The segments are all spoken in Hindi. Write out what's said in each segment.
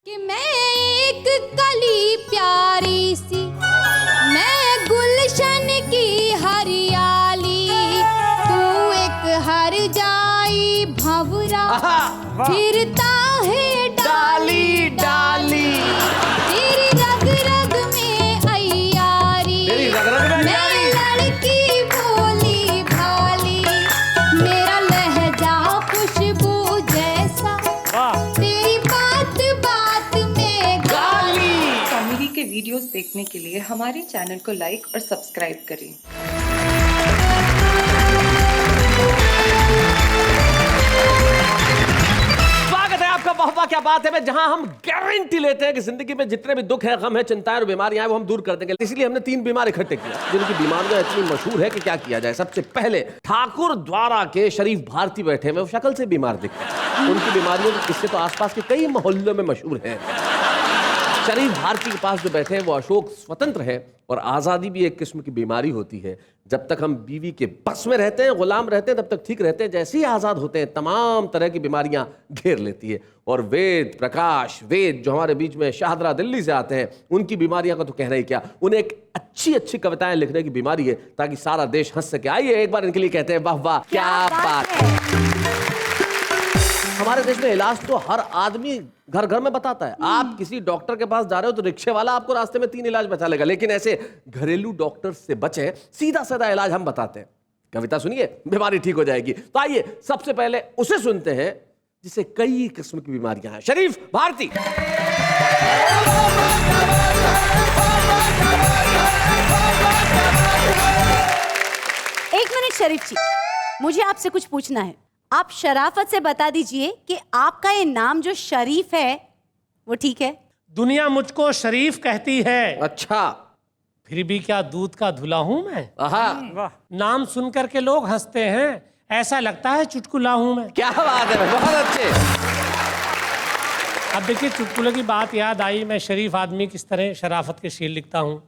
कि मैं एक कली प्यारी सी, मैं गुलशन की हरियाली, तू एक हर जाई भंवरा फिरता है डाली डाली, तेरी रग रग में अय्यारी, मैं लड़की भोली भाली, मेरा लहजा खुशबू जैसा, तेरी बात बात में गाली। कॉमेडी के वीडियोस देखने के लिए हमारे चैनल को लाइक और सब्सक्राइब करें। आपका वाह क्या बात है, जहां हम गारंटी लेते हैं कि जिंदगी में जितने भी दुख है, गम है, चिंताएं और बीमारियां हैं वो हम दूर कर देंगे। इसलिए हमने 3 बीमार इकट्ठे किया जिनकी बीमारियां इतनी मशहूर है कि क्या किया जाए। सबसे पहले ठाकुर द्वारा के शरीफ भारती बैठे हुए, वो शक्ल से बीमार दिखते हैं। उनकी बीमारियों इससे तो आसपास के कई मोहल्लों में मशहूर है। शरीफ भारती के पास जो बैठे हैं वो अशोक स्वतंत्र है, और आज़ादी भी एक किस्म की बीमारी होती है। जब तक हम बीवी के बस में रहते हैं, गुलाम रहते हैं, तब तक ठीक रहते हैं। जैसे ही आज़ाद होते हैं तमाम तरह की बीमारियां घेर लेती है। और वेद प्रकाश वेद जो हमारे बीच में शाहदरा दिल्ली से आते हैं, उनकी बीमारियां का तो कहना ही क्या। उन्हें एक अच्छी अच्छी कविताएं लिखने की बीमारी है ताकि सारा देश हंस सके। आइए एक बार इनके लिए कहते हैं वाह वाह क्या बात है। हमारे देश में इलाज तो हर आदमी घर घर में बताता है। आप किसी डॉक्टर के पास जा रहे हो तो रिक्शे वाला आपको रास्ते में 3 इलाज बता लेगा, लेकिन ऐसे घरेलू डॉक्टर से बचे, सीधा साधा इलाज हम बताते हैं। कविता सुनिए, बीमारी ठीक हो जाएगी। तो आइए सबसे पहले उसे सुनते हैं जिसे कई किस्म की बीमारियां हैं, शरीफ भारती। एक मिनट शरीफ जी, मुझे आपसे कुछ पूछना है। आप शराफत से बता दीजिए कि आपका ये नाम जो शरीफ है वो ठीक है? दुनिया मुझको शरीफ कहती है। अच्छा, फिर भी क्या दूध का धुला हूं मैं? वाह, नाम सुनकर के लोग हंसते हैं, ऐसा लगता है चुटकुला हूं मैं। क्या बात है, बहुत अच्छे। अब देखिए, चुटकुले की बात याद आई। मैं शरीफ आदमी किस तरह शराफत के शेर लिखता हूँ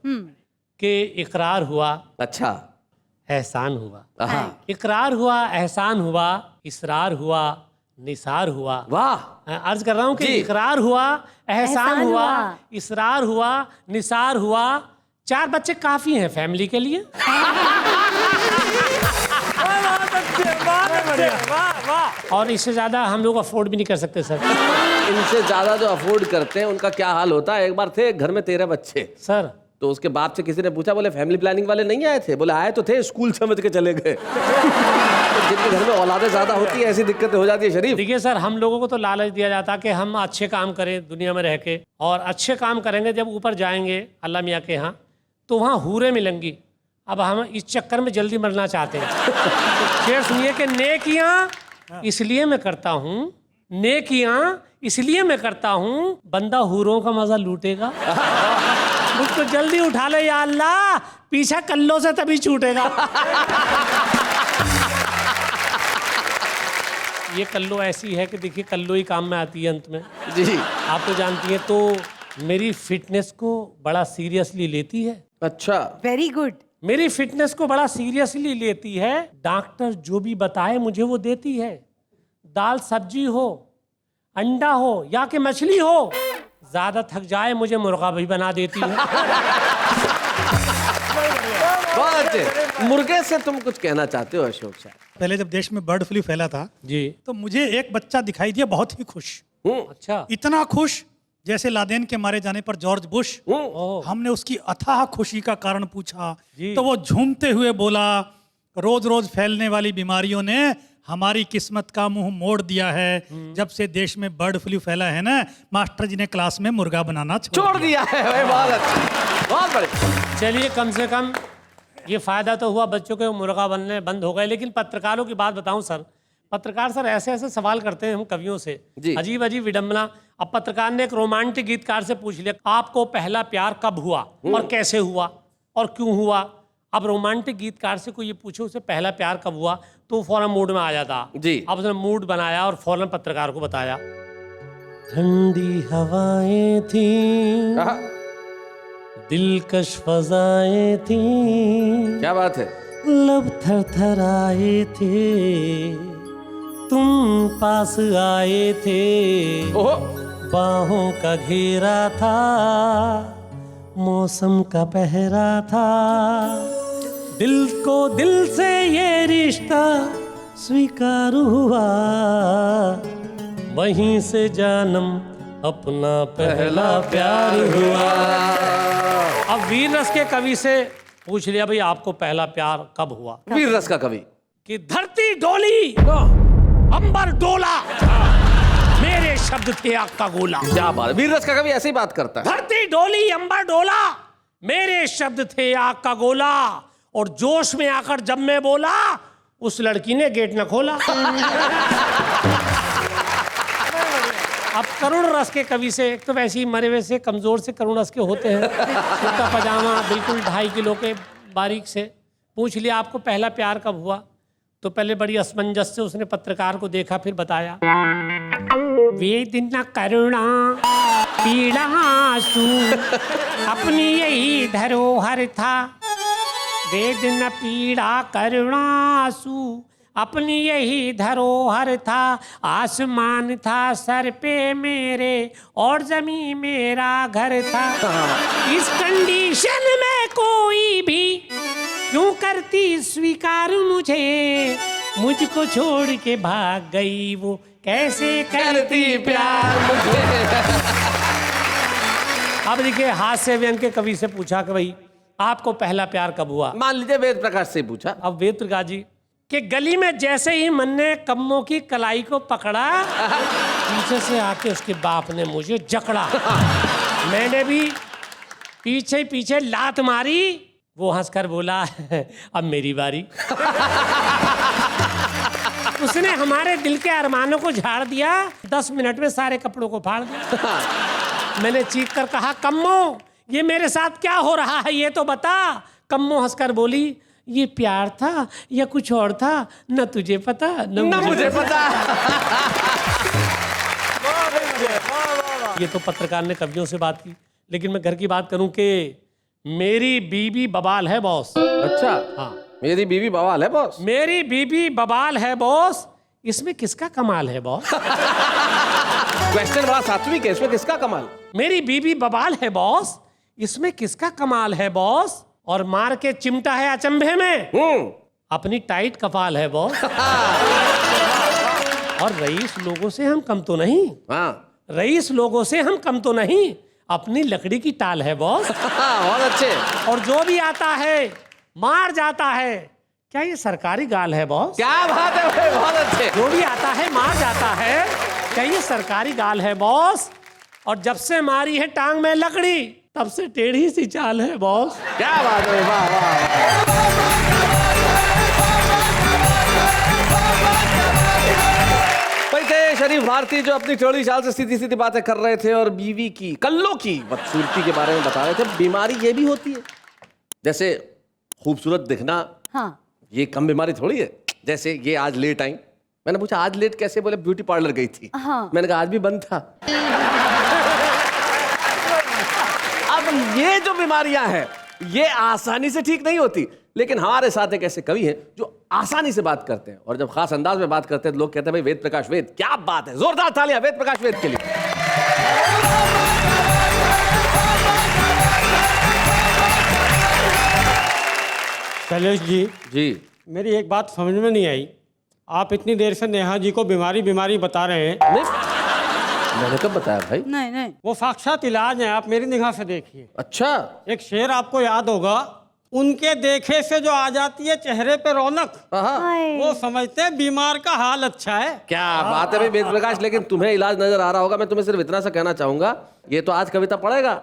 कि इकरार हुआ, अच्छा, एहसान हुआ, इकरार हुआ, एहसान हुआ, इसरार हुआ, निसार हुआ। वाह, अर्ज कर रहा हूँ कि इकरार हुआ, एहसान हुआ, इसरार हुआ, निसार हुआ। 4 बच्चे काफी हैं फैमिली के लिए। और इससे ज्यादा हम लोग अफोर्ड भी नहीं कर सकते सर। इनसे ज्यादा जो अफोर्ड करते हैं उनका क्या हाल होता है। एक बार थे घर में 13 बच्चे सर, तो उसके बाप से किसी ने पूछा, बोले फैमिली प्लानिंग वाले नहीं आए थे? बोले आए तो थे, स्कूल समझ के चले गए। तो जिनके घर में औलादें ज्यादा होती है ऐसी दिक्कतें हो जाती है। शरीफ देखिए सर, हम लोगों को तो लालच दिया जाता कि हम अच्छे काम करें दुनिया में रह के, और अच्छे काम करेंगे जब ऊपर जाएंगे अल्लाह मियाँ के यहाँ तो वहाँ हूरें मिलेंगी। अब हम इस चक्कर में जल्दी मरना चाहते हैं। शेर सुनिए कि नेकियाँ इसलिए मैं करता हूँ, नेकियाँ इसलिए मैं करता हूँ, बंदा हूरों का मजा लूटेगा। मुझको जल्दी उठा ले या अल्लाह, पीछा कल्लों से तभी छूटेगा। ये कल्लो ऐसी है कि देखिए, कल्लो ही काम में आती है अंत में जी, आप तो जानती हैं। तो मेरी फिटनेस को बड़ा सीरियसली लेती है। अच्छा, वेरी गुड। मेरी फिटनेस को बड़ा सीरियसली लेती है। डॉक्टर जो भी बताए मुझे वो देती है। दाल सब्जी हो, अंडा हो या कि मछली हो, ज्यादा थक जाए मुझे मुर्गा भी बना देती है। बहुत अच्छे। मुर्गे से तुम कुछ कहना चाहते हो अशोक साहब? पहले जब देश में बर्ड फ्लू फैला था जी, तो मुझे एक बच्चा दिखाई दिया बहुत ही खुश, अच्छा, इतना खुश जैसे लादेन के मारे जाने पर जॉर्ज बुश। हमने उसकी अथाह खुशी का कारण पूछा तो वो झूमते हुए बोला, रोज रोज फैलने वाली बीमारियों ने हमारी किस्मत का मुंह मोड़ दिया है। जब से देश में बर्ड फ्लू फैला है ना, मास्टर जी ने क्लास में मुर्गा बनाना छोड़ दिया है। बहुत अच्छा, बहुत बढ़िया। चलिए, कम से कम ये फायदा तो हुआ, बच्चों के मुर्गा बनने बंद हो गए। लेकिन पत्रकारों की बात बताऊं सर, पत्रकार सर ऐसे ऐसे सवाल करते हैं हम कवियों से, अजीब अजीब विडंबना। अब पत्रकार ने एक रोमांटिक गीतकार से पूछ लिया, आपको पहला प्यार कब हुआ और कैसे हुआ और क्यों हुआ। अब रोमांटिक गीतकार से कोई ये पूछे उसे पहला प्यार कब हुआ, तो फौरन मूड में आ जाता जी। अब उसने मूड बनाया और फौरन पत्रकार को बताया, ठंडी हवाएं थी, दिलकश फजाएं थी, क्या बात है, लब थरथराए थे, तुम पास आए थे, बाहों का घेरा था, मौसम का पहरा था, दिल को दिल से ये रिश्ता स्वीकार हुआ, वहीं से जानम अपना पहला प्यार हुआ। अब वीर रस के कवि से पूछ लिया भाई आपको पहला प्यार कब हुआ? वीर रस का कवि। कि धरती डोली अंबर डोला, मेरे शब्द थे आग का गोला। क्या बात है, वीर रस का कवि ऐसे ही बात करता है। धरती डोली अंबर डोला, मेरे शब्द थे आग का गोला, और जोश में आकर जब मैं बोला उस लड़की ने गेट न खोला। अब करुण रस के कवि से, एक तो वैसे ही मरे हुए से कमजोर से करुण रस के होते हैं, उनका पजामा बिल्कुल 2.5 किलो के बारीक से, पूछ लिया आपको पहला प्यार कब हुआ? तो पहले बड़ी असमंजस से उसने पत्रकार को देखा, फिर बताया वेदना करुणा पीड़ा आंसू अपनी यही धरोहर था, वेदना पीड़ा करुणा आंसू अपनी यही धरोहर था, आसमान था सर पे मेरे और जमीन मेरा घर था, इस कंडीशन में कोई भी क्यों करती स्वीकार मुझे, मुझको छोड़ के भाग गई वो कैसे करती प्यार मुझे। अब देखिए हास्य व्यंग के कवि से पूछा कि भाई आपको पहला प्यार कब हुआ? मान लीजिए वेद प्रकाश से पूछा। अब वेद प्रकाश जी कि गली में जैसे ही मन ने कम्मों की कलाई को पकड़ा, पीछे से आके उसके बाप ने मुझे जकड़ा, मैंने भी पीछे पीछे लात मारी, वो हंसकर बोला अब मेरी बारी। उसने हमारे दिल के अरमानों को झाड़ दिया, 10 मिनट में सारे कपड़ों को फाड़ दिया। मैंने चीख कर कहा कम्मो ये मेरे साथ क्या हो रहा है ये तो बता। कम्मो हंसकर बोली ये प्यार था या कुछ और था, न तुझे पता न मुझे पता। ये तो पत्रकार ने कवियों से बात की, लेकिन मैं घर की बात करूं कि मेरी बीबी बवाल है बॉस। अच्छा हाँ, मेरी बीवी बवाल है बॉस। मेरी बीबी बवाल है बॉस, इसमें किसका कमाल है बॉस? क्वेश्चन बड़ा सात्विक है, इसमें किसका कमाल? मेरी बीबी बवाल है बॉस, इसमें किसका कमाल है बॉस? और मार के चिमटा है अचंभे में, अपनी टाइट कपाल है बॉस। और रईस लोगों से हम कम तो नहीं, हाँ रईस लोगों से हम कम तो नहीं, अपनी लकड़ी की टाल है बॉस। बहुत अच्छे। और जो भी आता है मार जाता है, क्या ये सरकारी गाल है बॉस? क्या बात है भाई, बहुत अच्छे। जो भी आता है मार जाता है, क्या ये सरकारी गाल है बॉस? और जब से मारी है टांग में लकड़ी, तब से टेढ़ी सी चाल है बॉस। क्या बात है, वाह वाह। थे शरीफ भारती जो अपनी टेढ़ी चाल से सीधी सीधी बातें कर रहे थे और बीवी की कल्लों की बदसूरती के बारे में बता रहे थे। बीमारी ये भी होती है, जैसे खूबसूरत दिखना, हाँ ये कम बीमारी थोड़ी है। जैसे ये आज लेट आई, मैंने पूछा आज लेट कैसे? बोले ब्यूटी पार्लर गई थी। हाँ। मैंने कहा आज भी बंद था। अब ये जो बीमारियां हैं ये आसानी से ठीक नहीं होती, लेकिन हमारे साथ एक ऐसे कवि हैं जो आसानी से बात करते हैं, और जब खास अंदाज में बात करते हैं तो लोग कहते हैं भाई वेद प्रकाश वेद, क्या बात है। जोरदार तालियां वेद प्रकाश वेद के लिए। शैलेश जी, जी मेरी एक बात समझ में नहीं आई। आप इतनी देर से नेहा जी को बीमारी बीमारी बता रहे हैं। नहीं, मैंने कब बताया भाई? नहीं नहीं वो साक्षात इलाज है, आप मेरी निगाह से देखिए। अच्छा, एक शेर आपको याद होगा, उनके देखे से जो आ जाती है चेहरे पे रौनक, हाय। वो समझते हैं बीमार का हाल अच्छा है। क्या बात है भाई वेद प्रकाश। लेकिन तुम्हें इलाज नजर आ रहा होगा। मैं तुम्हें सिर्फ इतना सा कहना चाहूंगा, ये तो आज कविता पढ़ेगा,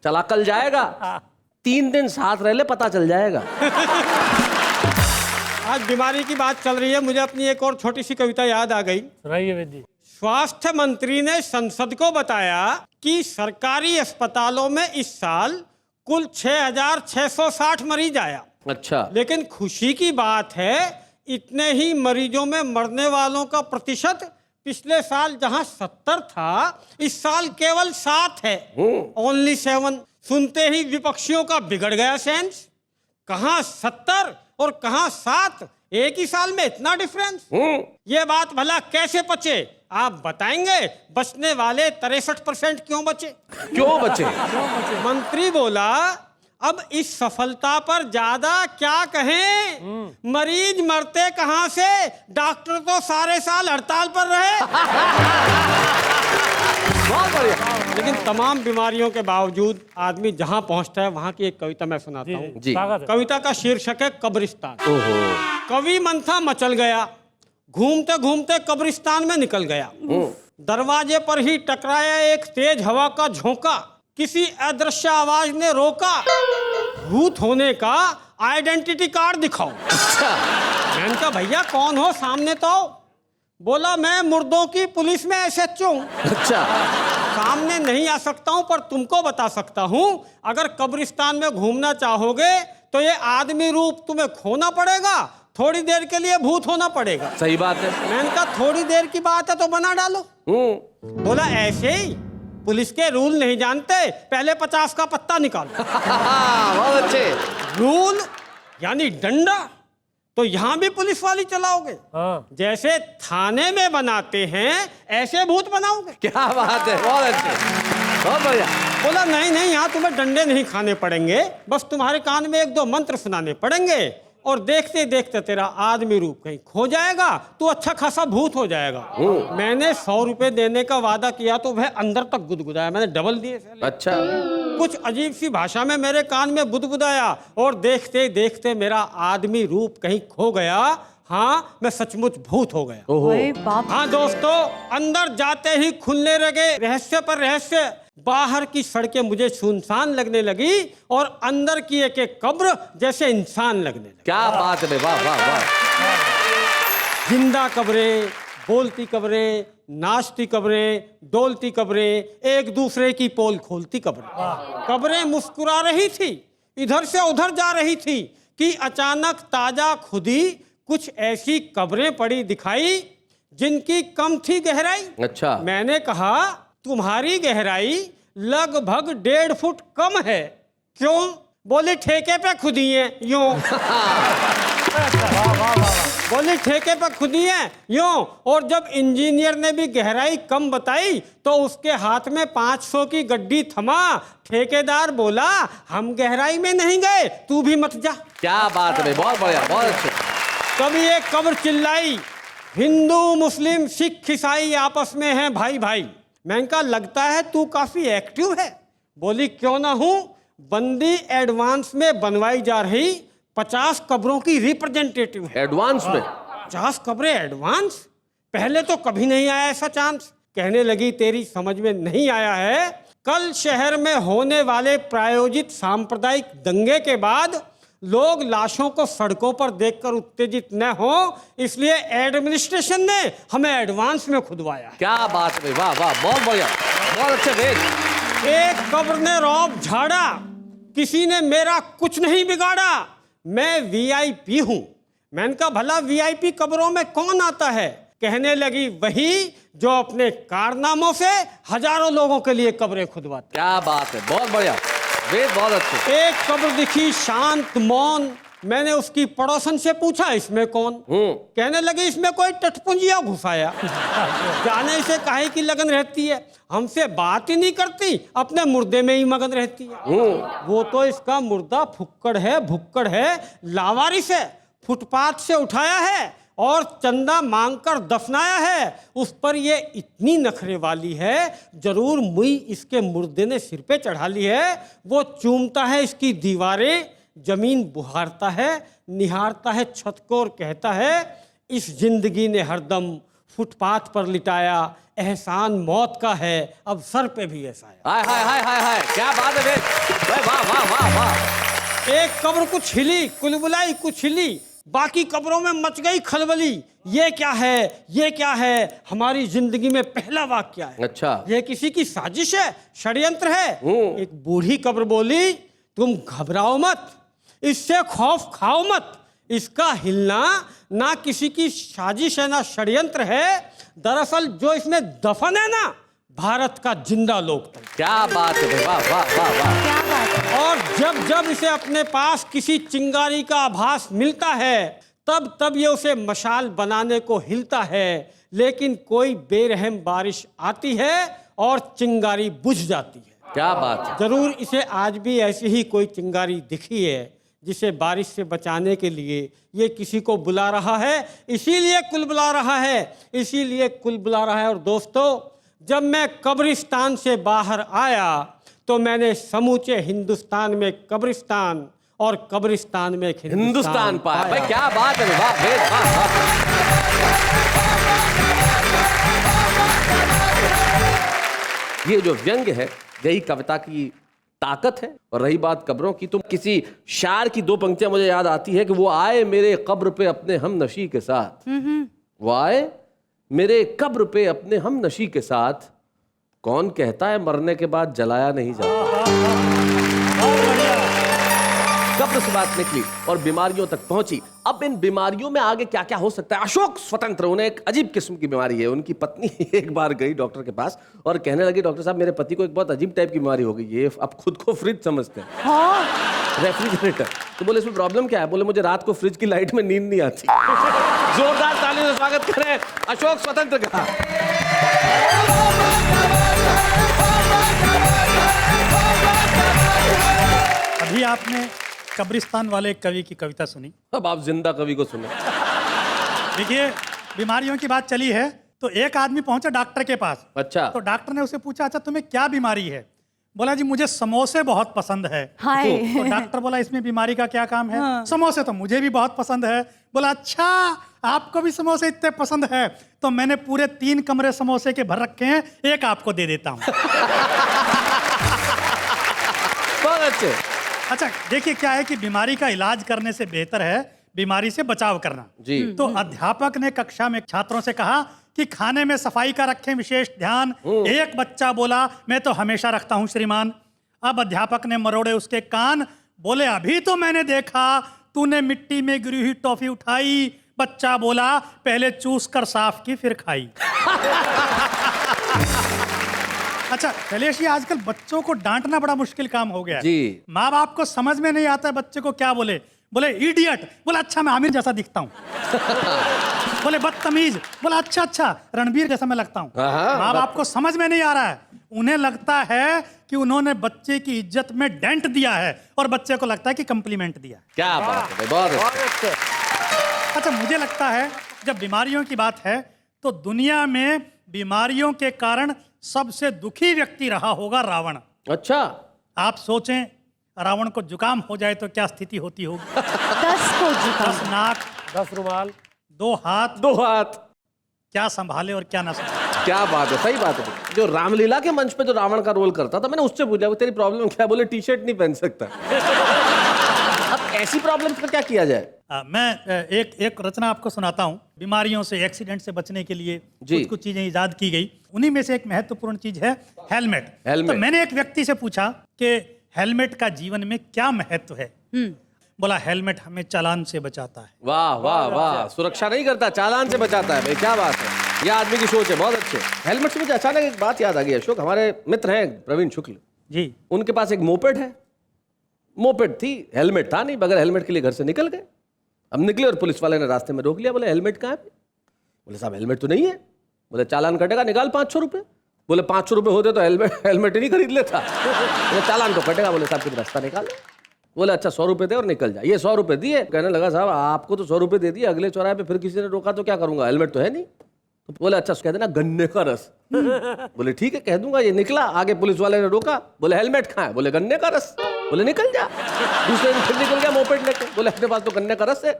चला कल जाएगा, 3 दिन साथ रह ले पता चल जाएगा। आज बीमारी की बात चल रही है, मुझे अपनी एक और छोटी सी कविता याद आ गई। सुनाइए वेद जी। स्वास्थ्य मंत्री ने संसद को बताया कि सरकारी अस्पतालों में इस साल कुल 6,660 मरीज आया। अच्छा, लेकिन खुशी की बात है, इतने ही मरीजों में मरने वालों का प्रतिशत पिछले साल जहां 70 था, इस साल केवल 7 है। ओनली 7। सुनते ही विपक्षियों का बिगड़ गया सेंस। कहां 70 और कहां 7, एक ही साल में इतना डिफरेंस। ये बात भला कैसे पचे? आप बताएंगे बचने वाले 63% क्यों बचे? क्यों बचे? मंत्री बोला अब इस सफलता पर ज्यादा क्या कहें, मरीज मरते कहां से, डॉक्टर तो सारे साल हड़ताल पर रहे। बहुत बढ़िया। लेकिन तमाम बीमारियों के बावजूद आदमी जहां पहुंचता है वहां की एक कविता मैं सुनाता हूँ। जी। स्वागत है। कविता का शीर्षक है कब्रिस्तान। ओहो। कवि मंथा मचल गया, घूमते घूमते कब्रिस्तान में निकल गया। दरवाजे पर ही टकराया एक तेज हवा का झोंका, किसी अदृश्य आवाज ने रोका, भूत होने का आइडेंटिटी कार्ड दिखाओ। मैंने कहा भैया कौन हो, सामने तो आओ। बोला मैं मुर्दों की पुलिस में SHO हूं। अच्छा। सामने नहीं आ सकता हूं पर तुमको बता सकता हूं, अगर कब्रिस्तान में घूमना चाहोगे तो ये आदमी रूप तुम्हें खोना पड़ेगा, थोड़ी देर के लिए भूत होना पड़ेगा। सही बात है। मैंने कहा थोड़ी देर की बात है तो बना डालो। बोला ऐसे ही, पुलिस के रूल नहीं जानते, पहले 50 का पत्ता निकालो। बहुत अच्छे। रूल यानी डंडा, तो यहाँ भी पुलिस वाली चलाओगे? हाँ। जैसे थाने में बनाते हैं ऐसे भूत बनाओगे? क्या बात है, बहुत अच्छे, बहुत बढ़िया। बोला नहीं नहीं, यहाँ तुम्हें डंडे नहीं खाने पड़ेंगे, बस तुम्हारे कान में 1-2 मंत्र सुनाने पड़ेंगे और देखते देखते तेरा आदमी रूप कहीं खो जाएगा, तू अच्छा खासा भूत हो जाएगा। मैंने 100 रुपए देने का वादा किया तो वह अंदर तक गुदगुदाया, मैंने डबल दिए। अच्छा। कुछ अजीब सी भाषा में मेरे कान में बुदबुदाया और देखते देखते मेरा आदमी रूप कहीं खो गया। हाँ, मैं सचमुच भूत हो गया। ओए बाप। हाँ दोस्तों, अंदर जाते ही खुलने लगे रहस्य पर रहस्य। बाहर की सड़कें मुझे सुनसान लगने लगी और अंदर की एक एक कब्र जैसे इंसान लगने लगी। क्या बात है, वाह वाह वाह। जिंदा कब्रें, बोलती कब्रें, नाचती कब्रें, डोलती कब्रें, एक दूसरे की पोल खोलती कब्रें। कब्रें मुस्कुरा रही थी, इधर से उधर जा रही थी कि अचानक ताजा खुदी कुछ ऐसी कब्रें पड़ी दिखाई जिनकी कम थी गहराई। अच्छा। मैंने कहा तुम्हारी गहराई लगभग 1.5 फुट कम है। क्यों? बोले ठेके पे खुदी है यूं। बोले ठेके पे खुदी है यूं। और जब इंजीनियर ने भी गहराई कम बताई तो उसके हाथ में 500 की गड्डी थमा। ठेकेदार बोला हम गहराई में नहीं गए, तू भी मत जा। क्या बात है, बहुत बढ़िया, बहुत अच्छे। कभी एक कब्र चिल्लाई, हिंदू मुस्लिम सिख ईसाई आपस में हैं भाई भाई। मैंने कहा लगता है तू काफी एक्टिव है। बोली क्यों ना हूं, बंदी एडवांस में बनवाई जा रही 50 कब्रों की रिप्रेजेंटेटिव है। एडवांस में 50 कब्रें एडवांस? पहले तो कभी नहीं आया ऐसा चांस। कहने लगी तेरी समझ में नहीं आया है, कल शहर में होने वाले प्रायोजित सांप्रदायिक दंगे के बाद लोग लाशों को सड़कों पर देखकर उत्तेजित न हो, इसलिए एडमिनिस्ट्रेशन ने हमें एडवांस में खुदवाया। क्या बात है, वाह वाह, बहुत बढ़िया, बहुत अच्छे वेद। एक कब्र ने रौब झाड़ा, किसी ने मेरा कुछ नहीं बिगाड़ा, मैं VIP हूं। मैंने कहा भला VIP कब्रों में कौन आता है? कहने लगी वही जो अपने कारनामों से हजारों लोगों के लिए कब्रें खुदवाते। क्या बात है, बहुत बढ़िया वेद, बहुत अच्छे। एक कब्र दिखी शांत मौन। मैंने उसकी पड़ोसन से पूछा इसमें कौन? कहने लगे इसमें कोई टटपुंजिया घुसाया। जाने से काहे की लगन रहती है, हमसे बात ही नहीं करती, अपने मुर्दे में ही मगन रहती है। वो तो इसका मुर्दा फुक्कड़ है, भुक्कड़ है, लावारिस है, फुटपाथ से उठाया है और चंदा मांगकर दफनाया है। उस पर ये इतनी नखरे वाली है, जरूर मुई इसके मुर्दे ने सिर पे चढ़ा ली है। वो चूमता है इसकी दीवारें, जमीन बुहारता है, निहारता है छत को और कहता है इस जिंदगी ने हरदम फुटपाथ पर लिटाया, एहसान मौत का है, अब सर पे भी ऐसा है। हाय हाय हाय हाय हाय, क्या बात है वेद, वाह वाह वाह वाह। एक कब्र कुछ हिली, कुलबुलाई कुछ हिली, बाकी कब्रों में मच गई खलबली। ये क्या है, ये क्या है? हमारी जिंदगी में पहला वाकया है। अच्छा। ये किसी की साजिश है, षड्यंत्र है। एक बूढ़ी कब्र बोली तुम घबराओ मत, इससे खौफ खाओ मत, इसका हिलना ना किसी की साजिश है ना षड्यंत्र है। दरअसल जो इसमें दफन है ना, भारत का जिंदा लोकतंत्र। क्या बात है, वाह वाह वाह वाह। क्या बात है। और जब जब इसे अपने पास किसी चिंगारी का आभास मिलता है तब तब ये उसे मशाल बनाने को हिलता है, लेकिन कोई बेरहम बारिश आती है और चिंगारी बुझ जाती है। क्या बात है। जरूर इसे आज भी ऐसी ही कोई चिंगारी दिखी है जिसे बारिश से बचाने के लिए ये किसी को बुला रहा है, इसीलिए कुल बुला रहा है, इसीलिए कुल बुला रहा है। और दोस्तों, जब मैं कब्रिस्तान से बाहर आया तो मैंने समूचे हिंदुस्तान में कब्रिस्तान और कब्रिस्तान में एक हिंदुस्तान पाया। भाई क्या बात है, वाह बेद, वाह वाह। ये जो व्यंग है यही कविता की ताकत है। और रही बात कब्रों की, तो किसी शायर की दो पंक्तियां मुझे याद आती है कि वो आए मेरे कब्र पे अपने हम नशी के साथ, वो आए मेरे कब्र पे अपने हम नशी के साथ, कौन कहता है मरने के बाद जलाया नहीं जाता। कब्र से बात निकली और बीमारियों तक पहुंची। अब इन बीमारियों में आगे क्या क्या हो सकता है। अशोक स्वतंत्र, उन्हें एक अजीब किस्म की बीमारी है। उनकी पत्नी एक बार गई डॉक्टर के पास और कहने लगी, डॉक्टर साहब मेरे पति को एक बहुत अजीब टाइप की बीमारी हो गई, ये अब खुद को फ्रिज समझते हैं, रेफ्रिजरेटर। तो बोले इसमें प्रॉब्लम क्या है? बोले मुझे रात को फ्रिज की लाइट में नींद नहीं आती। जोरदार तालियों से स्वागत करें अशोक स्वतंत्र का। अभी आपने कब्रिस्तान वाले एक कवि की कविता सुनी। अब आप जिंदा कवि को सुने। देखिए, बीमारियों की बात चली है तो एक आदमी पहुंचा डॉक्टर के पास। अच्छा। तो डॉक्टर ने उसे पूछा, अच्छा तुम्हें क्या बीमारी है? बोला जी मुझे समोसे बहुत पसंद है। हाय। तो डॉक्टर बोला इसमें बीमारी का क्या काम है? समोसे तो मुझे भी बहुत पसंद है। बोला अच्छा आपको भी समोसे इतने पसंद है तो मैंने पूरे 3 कमरे समोसे के भर रखे हैं, एक आपको दे देता हूँ। बहुत अच्छे। अच्छा देखिए, क्या है कि बीमारी का इलाज करने से बेहतर है बीमारी से बचाव करना जी। तो अध्यापक ने कक्षा में छात्रों से कहा कि खाने में सफाई का रखें विशेष ध्यान। एक बच्चा बोला मैं तो हमेशा रखता हूं श्रीमान। अब अध्यापक ने मरोड़े उसके कान, बोले अभी तो मैंने देखा तूने मिट्टी में गिरी हुई टॉफी उठाई। बच्चा बोला पहले चूस कर साफ की फिर खाई। अच्छा शैलेश जी, आजकल बच्चों को डांटना बड़ा मुश्किल काम हो गया है। जी। माँ बाप को समझ में नहीं आता है बच्चे को क्या बोले। बोले इडियट, बोला अच्छा मैं आमिर जैसा दिखता हूँ। बोले बदतमीज, बोला अच्छा अच्छा रणबीर जैसा मैं लगता हूँ। माँ बाप को समझ में नहीं आ रहा है, उन्हें लगता है कि उन्होंने बच्चे की इज्जत में डेंट दिया है और बच्चे को लगता है कि कंप्लीमेंट दिया। क्या बात है, बहुत अच्छे। अच्छा मुझे लगता है जब बीमारियों की बात है तो दुनिया में बीमारियों के कारण सबसे दुखी व्यक्ति रहा होगा रावण। अच्छा। आप सोचें रावण को जुकाम हो जाए तो क्या स्थिति होती होगी। 10 को जुकाम, 10 नाक, 10 रुमाल, 2 हाथ, 2 हाथ, क्या संभाले और क्या ना संभाले। क्या बात है, सही बात है। जो रामलीला के मंच पे जो रावण का रोल करता था, मैंने उससे पूछा वो तेरी प्रॉब्लम क्या? बोले टी शर्ट नहीं पहन सकता। अब ऐसी प्रॉब्लम पर क्या किया जाए? मैं एक रचना आपको सुनाता हूँ। बीमारियों से, एक्सीडेंट से बचने के लिए जी। कुछ चीजें ईजाद की गई। उन्हीं में से एक महत्वपूर्ण चीज है हेलमेट। हेलमेट। तो मैंने एक व्यक्ति से पूछा कि हेलमेट का जीवन में क्या महत्व है। बोला हेलमेट हमें चालान से बचाता है। वाह वाह वाह, सुरक्षा नहीं करता, चालान से बचाता है। भाई क्या बात है, ये आदमी की सोच है, बहुत अच्छे। हेलमेट से मुझे अचानक एक बात याद आ गई अशोक। हमारे मित्र हैं प्रवीण शुक्ल जी, उनके पास एक मोपेड है। मोपेड थी, हेलमेट था नहीं, बगैर हेलमेट के लिए घर से निकल गए। अब निकले और पुलिस वाले ने रास्ते में रोक लिया। बोले हेलमेट कहाँ है? बोले साहब हेलमेट तो नहीं है। बोले चालान कटेगा, निकाल 500 रुपये। बोले 500 रुपये होते तो हेलमेट ही नहीं खरीद लेता। बोले चालान तो कटेगा। बोले साहब कुछ रास्ता निकाल। बोले अच्छा 100 रुपये दे और निकल जाए। ये 100 रुपये दिए। कहने लगा साहब आपको तो 100 रुपये दे दिए, अगले चौराहे पे फिर किसी ने रोका तो क्या करूंगा, हेलमेट तो है नहीं। तो बोले अच्छा कह देना गन्ने का रस। बोले ठीक है कह दूंगा। ये निकला, आगे पुलिस वाले ने रोका। बोले हेलमेट कहाँ है? बोले गन्ने का रस। बोले निकल जा। दूसरे दिन फिर निकल गया मोपेड लेके। बोले अपने पास तो गन्ने का रस है।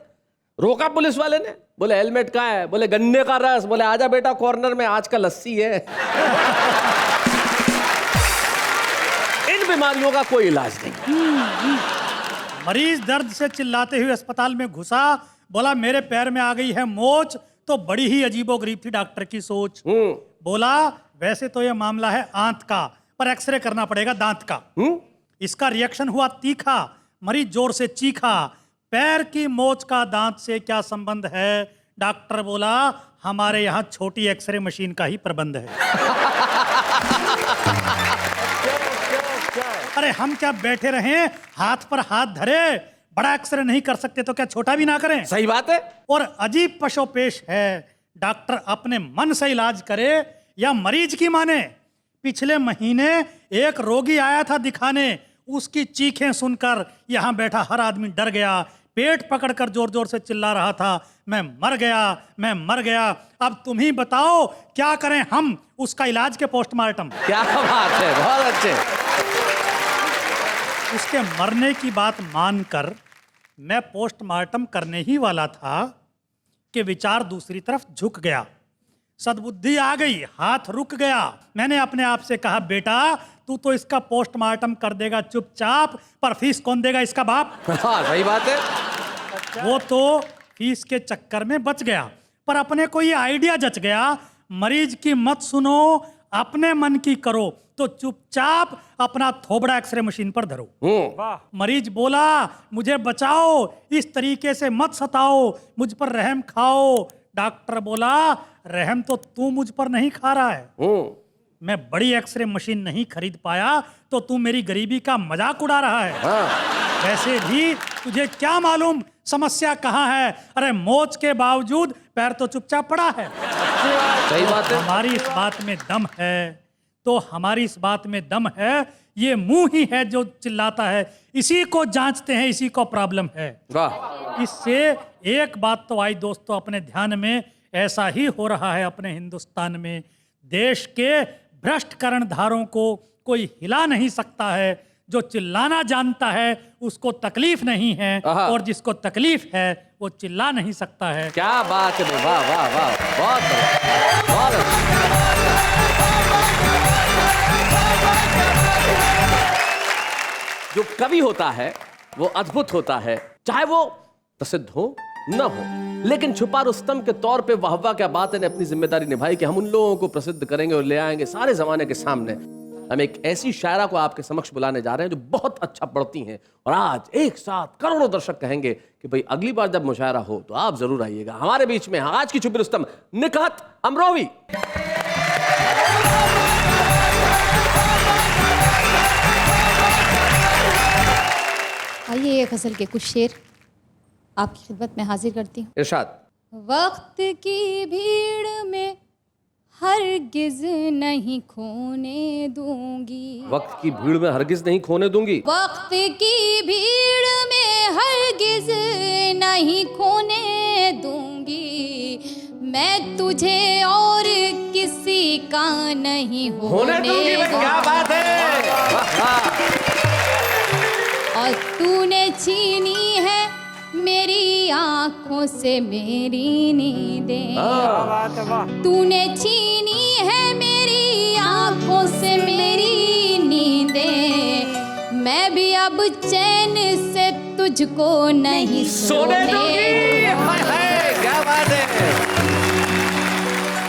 रोका पुलिस वाले ने। बोले हेलमेट कहाँ है? बोले गन्ने का रस। बोले आजा बेटा कॉर्नर में, आज का लस्सी है। इन बीमारियों का कोई इलाज नहीं। मरीज दर्द से चिल्लाते हुए अस्पताल में घुसा। बोला मेरे पैर में आ गई है मोच। तो बड़ी ही अजीबोगरीब थी डॉक्टर की सोच। बोला वैसे तो ये मामला है आंत का, पर एक्सरे करना पड़ेगा दांत का। इसका रिएक्शन हुआ तीखा। मरीज जोर से चीखा, पैर की मोच का दांत से क्या संबंध है? डॉक्टर बोला हमारे यहाँ छोटी एक्सरे मशीन का ही प्रबंध है। अरे हम क्या बैठे रहे हाथ पर हाथ धरे? बड़ा एक्सरे नहीं कर सकते तो क्या छोटा भी ना करें? सही बात है। और अजीब पशोपेश है, डॉक्टर अपने मन से इलाज करे या मरीज की माने। पिछले महीने एक रोगी आया था दिखाने, उसकी चीखें सुनकर यहाँ बैठा हर आदमी डर गया, पेट पकड़कर जोर जोर से चिल्ला रहा था, मैं मर गया, मैं मर गया। अब तुम ही बताओ क्या करें हम उसका इलाज के पोस्टमार्टम। क्या बात है, बहुत अच्छे। उसके मरने की बात मानकर मैं पोस्टमार्टम करने ही वाला था कि विचार दूसरी तरफ झुक गया, सद्बुद्धि आ गई, हाथ रुक गया। मैंने अपने आप से कहा, बेटा तू तो इसका पोस्टमार्टम कर देगा चुपचाप, पर फीस कौन देगा इसका बाप? हाँ सही बात है। वो तो फीस के चक्कर में बच गया, पर अपने को ये आइडिया जच गया, मरीज की मत सुनो, अपने मन की करो। तो चुपचाप अपना थोबड़ा एक्सरे मशीन पर धरो। मरीज बोला, मुझे बचाओ, इस तरीके से मत सताओ, मुझ पर रहम खाओ। डॉक्टर बोला, रहम तो तू मुझ पर नहीं खा रहा है, मैं बड़ी एक्सरे मशीन नहीं खरीद पाया तो तू मेरी गरीबी का मजाक उड़ा रहा है। वैसे भी तुझे क्या मालूम समस्या कहाँ है? अरे मोच के बावजूद पैर तो चुपचाप पड़ा है। सही बात है। हमारी इस बात में दम है, तो हमारी इस बात में दम है। ये मुंह ही है जो चिल्लाता है, इसी को जांचते हैं, इसी को प्रॉब्लम है। वाह। इससे एक बात तो आई दोस्तों अपने ध्यान में, ऐसा ही हो रहा है अपने हिंदुस्तान में। देश के भ्रष्ट कर्णधारों को कोई हिला नहीं सकता है। जो चिल्लाना जानता है उसको तकलीफ नहीं है, और जिसको तकलीफ है वो चिल्ला नहीं सकता है। क्या बात है, वाह वाह वाह, बहुत बढ़िया, बहुत अच्छा। जो कवि होता है वो अद्भुत होता है, चाहे वो प्रसिद्ध हो न हो, लेकिन छुपा रुस्तम के तौर पे वाहवा क्या बात है ने अपनी जिम्मेदारी निभाई कि हम उन लोगों को प्रसिद्ध करेंगे और ले आएंगे सारे जमाने के सामने। हम एक ऐसी शायरा को आपके समक्ष बुलाने जा रहे हैं जो बहुत अच्छा पढ़ती हैं, और आज एक साथ करोड़ों दर्शक कहेंगे कि भाई अगली बार जब मुशायरा हो तो आप जरूर आइएगा। हमारे बीच में आज की छुपी रुस्तम निकहत अमरोवी। आइए एक गज़ल के कुछ शेर आपकी खिदमत में हाजिर करती हूँ। इरशाद। वक्त की भीड़ में हरगिज नहीं खोने दूंगी, वक्त की भीड़ में हरगिज नहीं खोने दूंगी, वक्त की भीड़ में हरगिज नहीं खोने दूंगी, मैं तुझे और किसी का नहीं होने दूंगी। क्या बात है, वाह वाह। और तूने छीनी है मेरी आंखों से मेरी नींदें, तूने छीनी है मेरी आंखों से मेरी नींदें, मैं भी अब चैन से तुझको नहीं सोने दूंगी। हाय हाय, क्या बात है।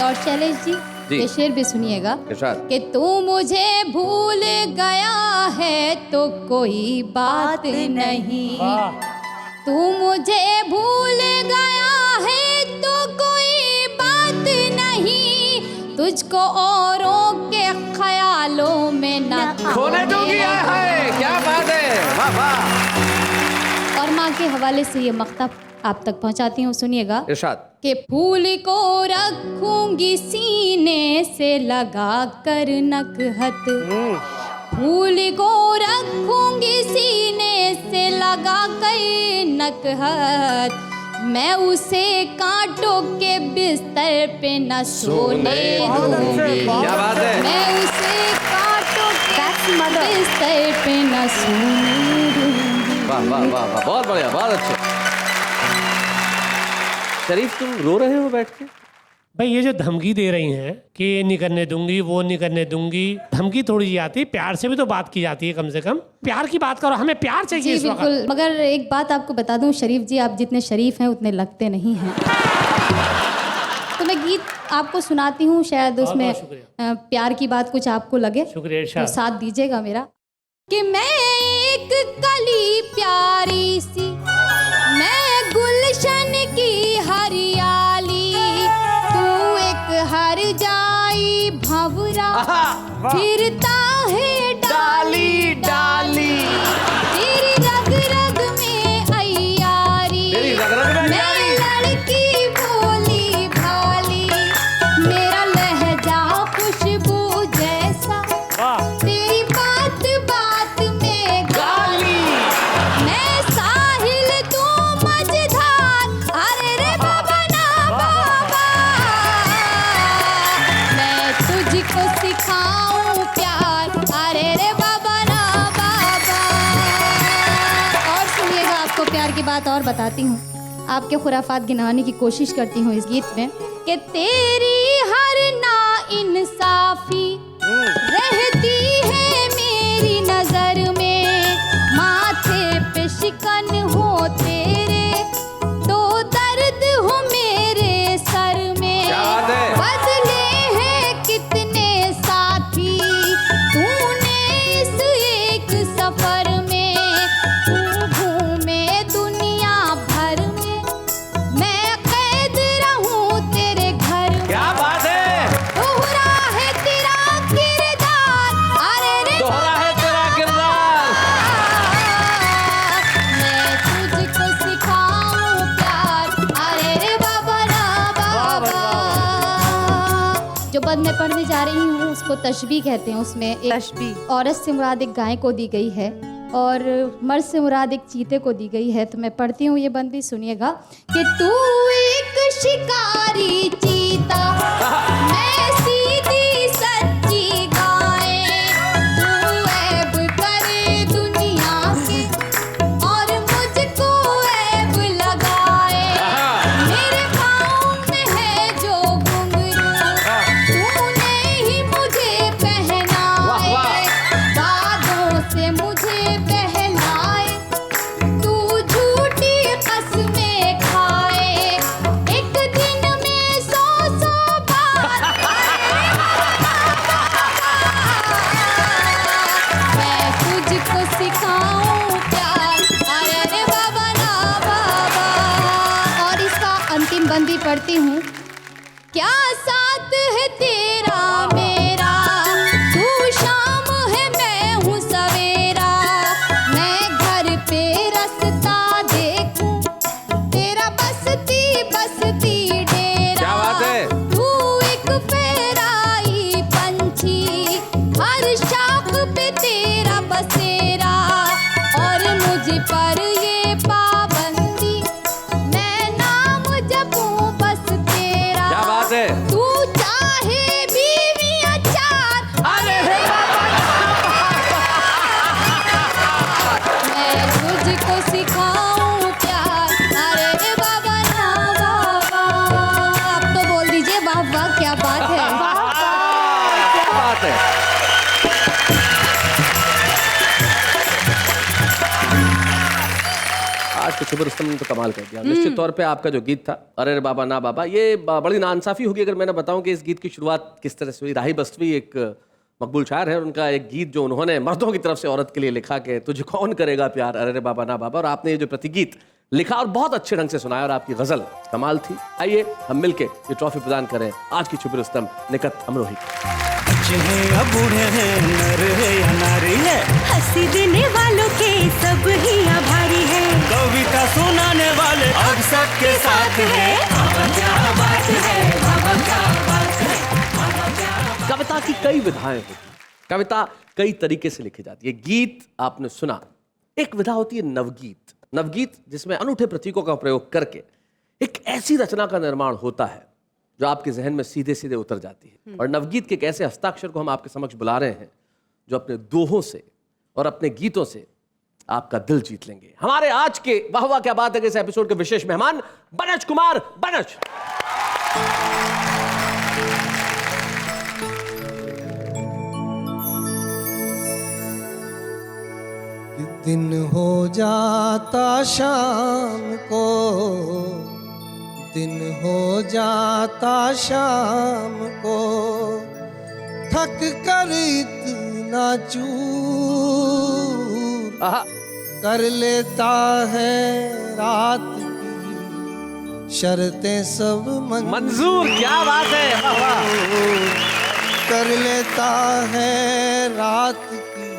और शैलेश जी, ये शेर भी सुनिएगा कि तू मुझे भूल गया है तो कोई बात नहीं, तू मुझे भूल गया है तो कोई बात नहीं, तुझको औरों के ख्यालों में न खोने दूंगी। है क्या बात है, वाह वाह। और माँ के हवाले से ये मक्ता आप तक पहुँचाती हूँ, सुनिएगा। इरशाद। कि फूल को रखूंगी सीने से लगा कर नकहत, फूल को रखूंगी सीने से लगा कर नकहत, मैं उसे कांटों के बिस्तर पे न सोने दूंगी, क्या बात है। मैं उसे कांटों के बिस्तर पे न सोने दूंगी। वाह वाह वाह वाह, बहुत बढ़िया, बहुत अच्छे। शरीफ तुम रो रहे हो बैठ के? भाई ये जो धमकी दे रही हैं कि ये नहीं करने दूंगी, वो नहीं करने दूंगी, धमकी थोड़ी सी आती है, प्यार से भी तो बात की जाती है। कम से कम प्यार की बात करो, हमें प्यार चाहिए जी इस वक्त। बिल्कुल, मगर एक बात आपको बता दूं शरीफ जी, आप जितने शरीफ हैं उतने लगते नहीं हैं। तो मैं गीत आपको सुनाती हूँ, शायद उसमें प्यार की बात कुछ आपको लगे, शुक्रिया, तो साथ दीजिएगा मेरा। कि मैं एक कली प्यारी सी, मैं गुलशन की हरियाली, तू एक हर जाई भंवरा फिरता है डाली डाली, तेरी रग रग में बात और बताती हूँ, आपके खुराफात गिनाने की कोशिश करती हूँ इस गीत में कि तेरी हर ना इंसाफी रहती है मेरी नजर में, माथे पे शिकन हो तेरे तो दर्द हो मेरे सर में, बदले हैं कितने साथी तूने इस एक सफर में, तू घूमे दुनिया भर में, मैं कैद रहूं तेरे घर में। क्या बात है, दोहरा है तेरा किरदार, अरे रे दोहरा है तेरा किरदार। मैं तुझको सिखाऊं प्यार, अरे रे बाबा ना बाबा। जो बंद मैं पढ़ने जा रही हूँ उसको तशबीह कहते हैं। उसमें एक तशबीह। औरत से मुराद एक गाय को दी गई है और मर्द से मुराद एक चीते को दी गई है। तो मैं पढ़ती हूँ, ये बंद भी सुनिएगा कि तू एक शिकारी चीता, मैं सीधी सच्ची गाय, तू ऐब करे दुनिया के और मुझको ऐब लगाए, मेरे पाँव में है जो घुंघरू तूने ही मुझे पहनाए, बादों से मुझे बहलाए, तू झूठी कसमें खाए, एक दिन में 100 बार मैं तुझको सिखाऊं प्यार, अरे रे बाबा ना बाबा। और इसका अंतिम बंदी पढ़ती हूँ, क्या साथ है तेरा मेरा, तू शाम है मैं हूँ सवेरा, मैं घर पे रास्ता देखूं तेरा बसती बसती डेरा। क्या बात है? तू एक फेराई पंछी, हर शाख पे तेरा बसेरा, और मुझ पर ये पाबंदी, मैं नाम जपूं बस तेरा। क्या बात है? तू चाहे बीवी अचार, अरे रे मैं तुझको सिखाऊं प्यार, अरे रे बाबा ना बाबा। आप तो बोल दीजिए वाह वाह, क्या बात है। क्या बात है। आज के शुभ रुस्तम ने तो कमाल कर दिया। निश्चित तौर पे आपका जो गीत था अरे रे बाबा ना बाबा, ये बड़ी नाइंसाफी होगी अगर मैंने बताऊं कि इस गीत की शुरुआत किस तरह से हुई। राही बस्तवी एक मकबूल शायर है, और उनका एक गीत जो उन्होंने मर्दों की तरफ से औरत के लिए लिखा कि तुझे कौन करेगा प्यार अरे रे बाबा ना बाबा, और आपने ये जो प्रतिगीत लिखा और बहुत अच्छे ढंग से सुनाया, और आपकी गजल कमाल थी। आइए हम मिलके ये ट्रॉफी प्रदान करें आज की शुभ रुस्तम निकत अमरोही को। बच्चे हैं या बूढ़े हैं, नर है या नारी है, हंसी देने वालों के सब ही आभारी है, कविता सुनाने वाले अब सबके साथ है। क्या बात है, क्या बात है। कविता की कई विधाएं होती हैं, कविता कई तरीके से लिखी जाती है। गीत आपने सुना, एक विधा होती है नवगीत। नवगीत जिसमें अनूठे प्रतीकों का प्रयोग करके एक ऐसी रचना का निर्माण होता है जो आपके जहन में सीधे सीधे उतर जाती है। और नवगीत के एक ऐसे हस्ताक्षर को हम आपके समक्ष बुला रहे हैं जो अपने दोहों से और अपने गीतों से आपका दिल जीत लेंगे। हमारे आज के वाह वाह क्या बात है कि इस एपिसोड के विशेष मेहमान बनज कुमार बनज। दिन हो जाता शाम को, दिन हो जाता शाम को, थक कर इतना चूर कर लेता है रात की शर्तें सब मंजूर। क्या बात है, वाह वाह। कर लेता है रात की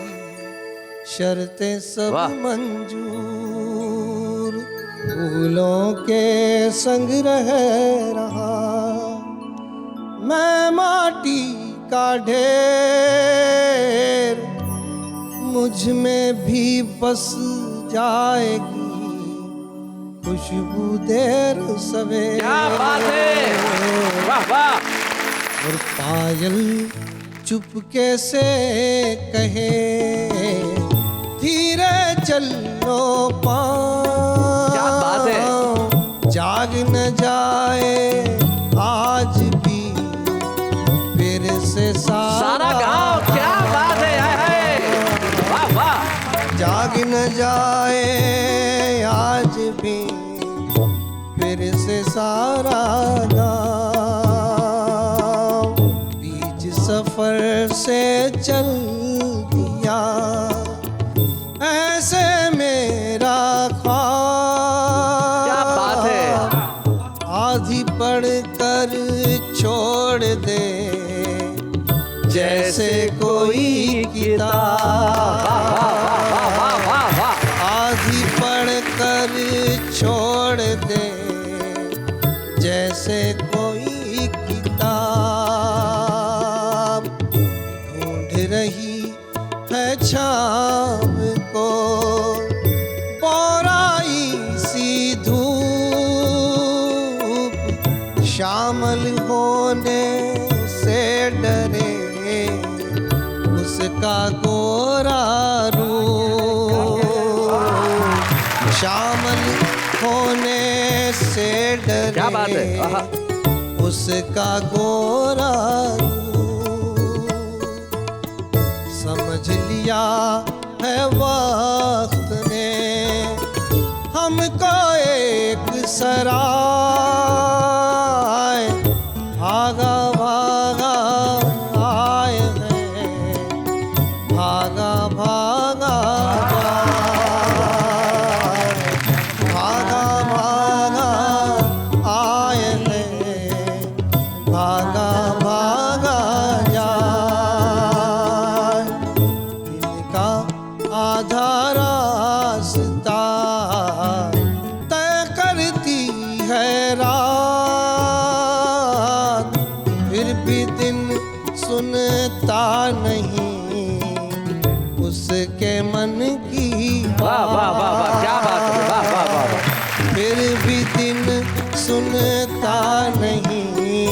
शर्तें सब मंजूर, फूलों के संग रह रहा मैं माटी का ढेर, मुझ में भी बस जाएगी खुशबू देर सवेर। क्या बात है, वाह वाह। और पायल चुपके से कहे धीरे चलो पाँव, क्या न जाए आज भी फिर से सारा गांव, क्या बात है, हाय हाय, वाह वाह। जाग न जाए आज भी फिर से सारा गाँव, बीच सफर से चल दिया ऐसे मेरा ख्वाब। क्या बात है। आधी पढ़ कर छोड़ दे जैसे कोई किताब, आधी पढ़ कर छोड़ दे जैसे कोई किताब, ढूंढ रही है छाँव को पौराई सी धूप, शामिल होने से डरे उसका गोरा रूप, शामिल होने से डरे, क्या बात है, आहा। उसका गोरा रूप, समझ लिया है वक्त ने हमको एक सराय, भागा भागा आए हैं, भागा भागा जाए, भागा भागा आए हैं, भागा भागा जाए, दिल का आधा रास्ता तय करती है रात, फिर भी दिन सुनता नहीं उसके मन की वाह वाह वाह वाह, क्या बात है, वाह वाह वाह वाह। फिर भी दिन सुनता नहीं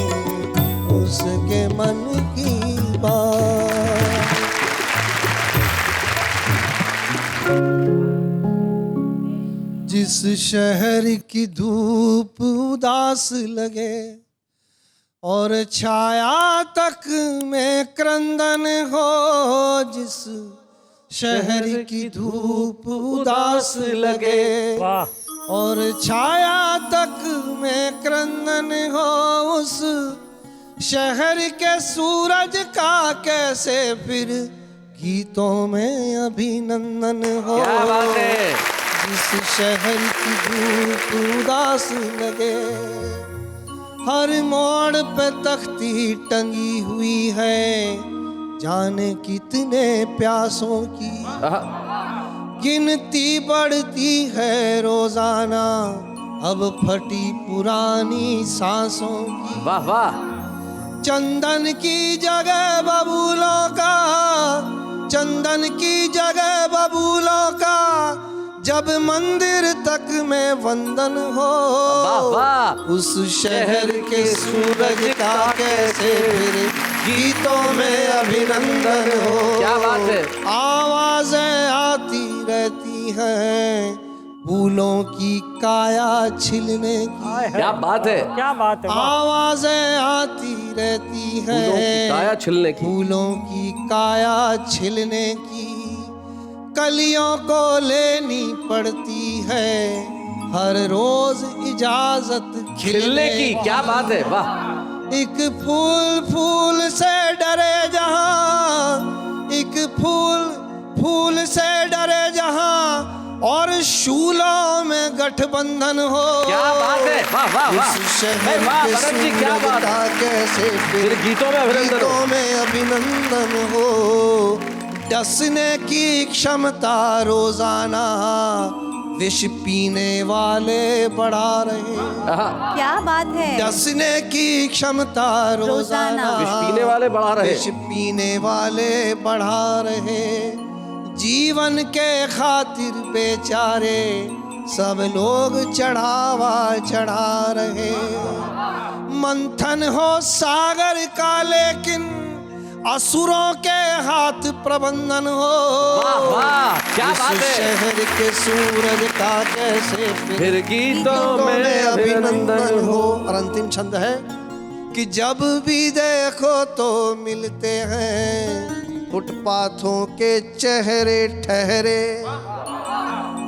उसके मन की बात। जिस शहर की धूप उदास लगे और छाया तक में क्रंदन हो, जिस शहर की धूप उदास लगे और छाया तक में क्रंदन हो, उस शहर के सूरज का कैसे फिर गीतों में अभिनंदन हो। क्या बात है। जिस शहर की धूप उदास लगे, हर मोड़ पे तख्ती टंगी हुई है, जाने कितने प्यासों की गिनती बढ़ती है रोजाना, अब फटी पुरानी सांसों की। वाह वाह। चंदन की जगह बबूलों का, चंदन की जगह बबूलों का, जब मंदिर तक में वंदन हो। वाह वाह। उस शहर के सूरज का कैसे फिर गीतों में अभिनंदन हो। क्या बात है। आवाजें आती रहती हैं फूलों की काया छिलने की। क्या बात है, क्या बात है। आवाजें आती रहती हैं फूलों की काया छिलने की। फूलों की काया छिलने की, कलियों को लेनी पड़ती है हर रोज इजाजत खिलने की। क्या बात है, वाह। एक फूल फूल से डरे जहां, एक फूल फूल से डरे जहां, और शूलों में गठबंधन हो। क्या बात है, वाह वाह वाह। इस शहर वाह, के भरत जी, क्या बात सूरज का कैसे फिर गीतों में अभिनंदन हो। गीतों में अभिनंदन हो। डसने की क्षमता रोजाना विष पीने वाले बढ़ा रहे। क्या बात है। डसने की क्षमता रोजाना विष पीने वाले बढ़ा रहे। विष पीने वाले बढ़ा रहे। जीवन के खातिर बेचारे सब लोग चढ़ावा चढ़ा रहे। मंथन हो सागर का लेकिन असुरों के हाथ प्रबंधन हो। वाह वाह, क्या क्या बात है। शहर के सूरज का कैसे फिर गीतों में अभिनंदन हो। और अंतिम छंद है कि जब भी देखो तो मिलते हैं फुटपाथों के चेहरे ठहरे,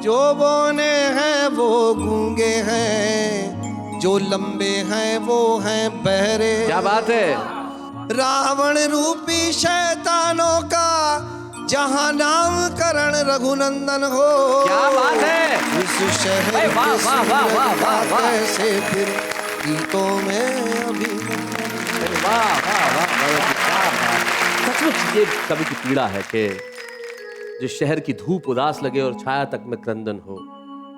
जो बोने हैं वो गूंगे हैं, जो लंबे हैं वो हैं बहरे। क्या बात है। रावण रूपी शैतानों का जहां नामकरण रघुनंदन हो। क्या बात है। इस शहर अरे वाह, के वाह, वाह, सूरज वाह, वाह, का वाह। कैसे फिर गीतों में अभिनंदन। वाह वाह वाह वाह, क्या बात। सचमुच ये कवि की पीड़ा है कि जिस शहर की धूप उदास लगे और छाया तक में क्रंदन हो,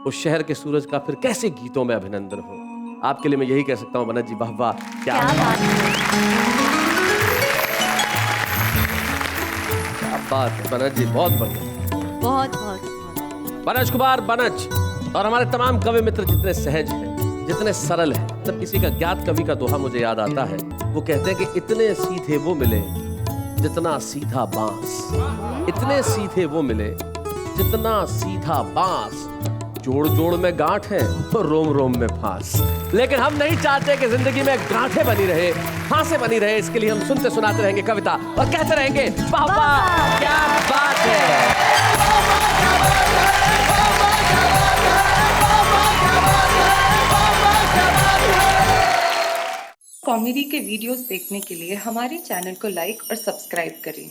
उस शहर के सूरज का फिर कैसे गीतों में अभिनंदन हो। आपके लिए मैं यही कह सकता हूँ बनत जी, वाह वाह, क्या बात है बनत जी, बहुत बढ़िया। बहुत बहुत बनज कुमार बनज और हमारे तमाम कवि मित्र जितने सहज हैं, जितने सरल हैं। तब किसी का ज्ञात कवि का दोहा मुझे याद आता है, वो कहते हैं कि इतने सीधे वो मिले जितना सीधा बांस, इतने सीधे वो मिले जितना सीधा बांस, जोड़ जोड़ में गांठ है तो रोम रोम में फांस। लेकिन हम नहीं चाहते कि जिंदगी में गांठें बनी रहे, फांसें बनी रहे। इसके लिए हम सुनते सुनाते रहेंगे कविता और कहते रहेंगे वाह वाह, क्या बात है। कॉमेडी के वीडियोस देखने के लिए हमारे चैनल को लाइक और सब्सक्राइब करें।